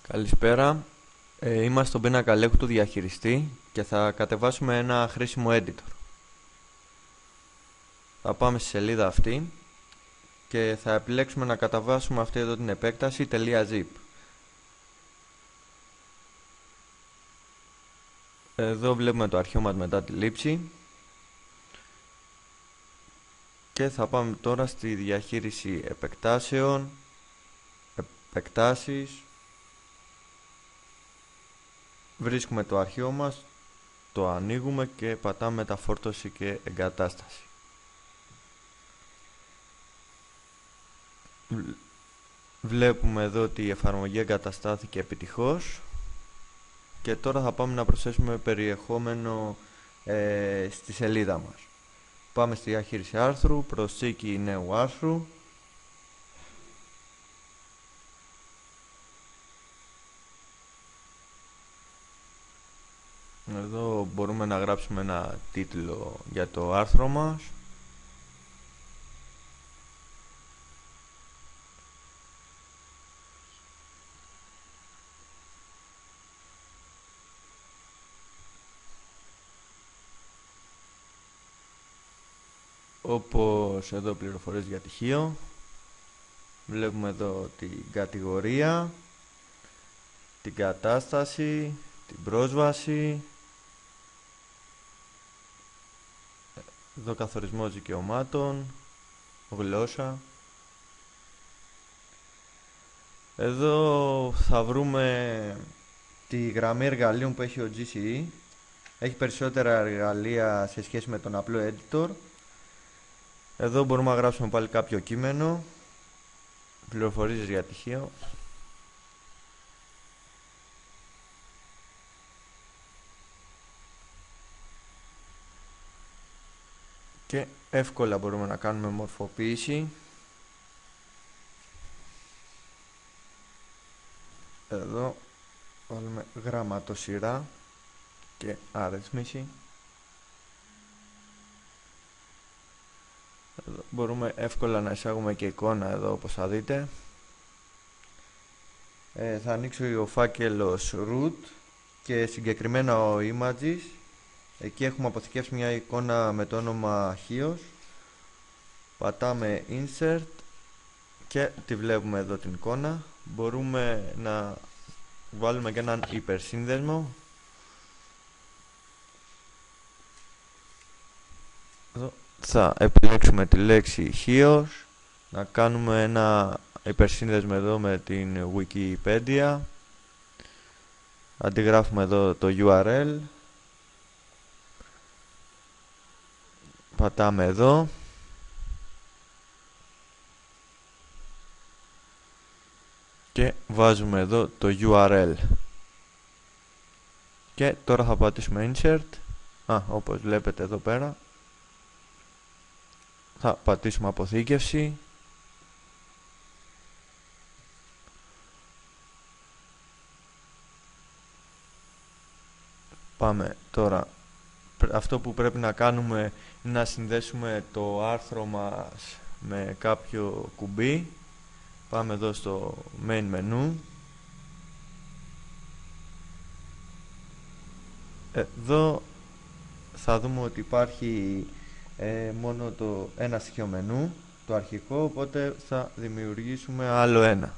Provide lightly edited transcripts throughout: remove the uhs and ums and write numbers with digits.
Καλησπέρα. Είμαστε στον πίνακα ελέγχου του διαχειριστή και θα κατεβάσουμε ένα χρήσιμο editor. Θα πάμε στη σελίδα αυτή και θα επιλέξουμε να καταβάσουμε αυτή εδώ την επέκταση .zip. Εδώ βλέπουμε το αρχείο μας μετά τη λήψη και θα πάμε τώρα στη διαχείριση επεκτάσεων, επεκτάσεις. Βρίσκουμε το αρχείο μας, το ανοίγουμε και πατάμε μεταφόρτωση και εγκατάσταση. Βλέπουμε εδώ ότι η εφαρμογή εγκαταστάθηκε επιτυχώς και τώρα θα πάμε να προσθέσουμε περιεχόμενο στη σελίδα μας. Πάμε στη διαχείριση άρθρου, προσθήκη νέου άρθρου. Εδώ μπορούμε να γράψουμε ένα τίτλο για το άρθρο μας. Όπως εδώ πληροφορίες για τυχείο. Βλέπουμε εδώ την κατηγορία, την κατάσταση, την πρόσβαση. Εδώ καθορισμός δικαιωμάτων, γλώσσα. Εδώ θα βρούμε τη γραμμή εργαλείων που έχει ο GCE. Έχει περισσότερα εργαλεία σε σχέση με τον απλό editor. Εδώ μπορούμε να γράψουμε πάλι κάποιο κείμενο, πληροφορίες για τυχείο. Και εύκολα μπορούμε να κάνουμε μορφοποίηση. Εδώ βάλουμε γραμματοσυρά και αριθμίση. Εδώ μπορούμε εύκολα να εισάγουμε και εικόνα εδώ, όπως θα δείτε. Θα ανοίξω ο φάκελος root και συγκεκριμένα ο images. Εκεί έχουμε αποθηκεύσει μια εικόνα με το όνομα αρχείος. Πατάμε insert και τη βλέπουμε εδώ την εικόνα. Μπορούμε να βάλουμε και έναν υπερσύνδεσμο. Εδώ θα επιλέξουμε τη λέξη αρχείος, να κάνουμε ένα υπερσύνδεσμο εδώ με την Wikipedia. Αντιγράφουμε εδώ το URL. Πατάμε εδώ και βάζουμε εδώ το URL και τώρα θα πατήσουμε insert. Όπως βλέπετε εδώ πέρα θα πατήσουμε αποθήκευση. Πάμε τώρα. Αυτό που πρέπει να κάνουμε είναι να συνδέσουμε το άρθρο μας με κάποιο κουμπί. Πάμε εδώ στο main menu. Εδώ θα δούμε ότι υπάρχει μόνο ένα στοιχείο μενού, το αρχικό, οπότε θα δημιουργήσουμε άλλο ένα.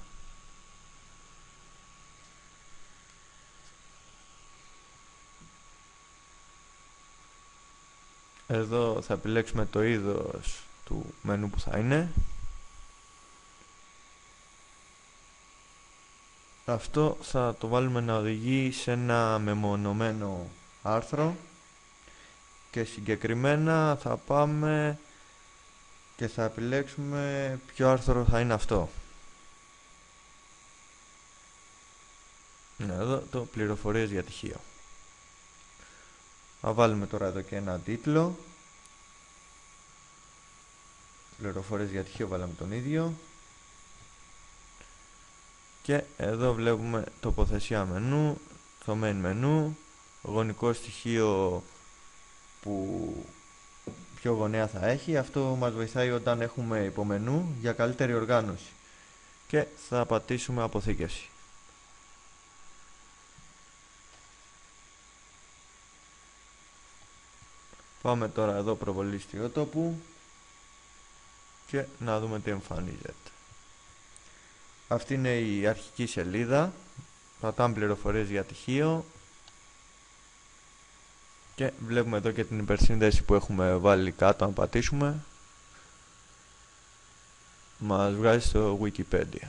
Εδώ θα επιλέξουμε το είδος του μενού που θα είναι. Αυτό θα το βάλουμε να οδηγεί σε ένα μεμονωμένο άρθρο και συγκεκριμένα θα πάμε και θα επιλέξουμε ποιο άρθρο θα είναι αυτό. Εδώ το πληροφορίες για τυχείο. Θα βάλουμε τώρα εδώ και ένα τίτλο. Πληροφορίες για τυχείο, βάλαμε τον ίδιο. Και εδώ βλέπουμε τοποθεσία μενού, το main μενού, γωνικό στοιχείο που ποιο γωνέα θα έχει. Αυτό μας βοηθάει όταν έχουμε υπομενού για καλύτερη οργάνωση. Και θα πατήσουμε αποθήκευση. Πάμε τώρα εδώ προβολή στιγμιότοπου και να δούμε τι εμφανίζεται. Αυτή είναι η αρχική σελίδα. Κρατάμε πληροφορίες για τυχείο και βλέπουμε εδώ και την υπερσύνδεση που έχουμε βάλει κάτω. Αν πατήσουμε μας βγάζει στο Wikipedia.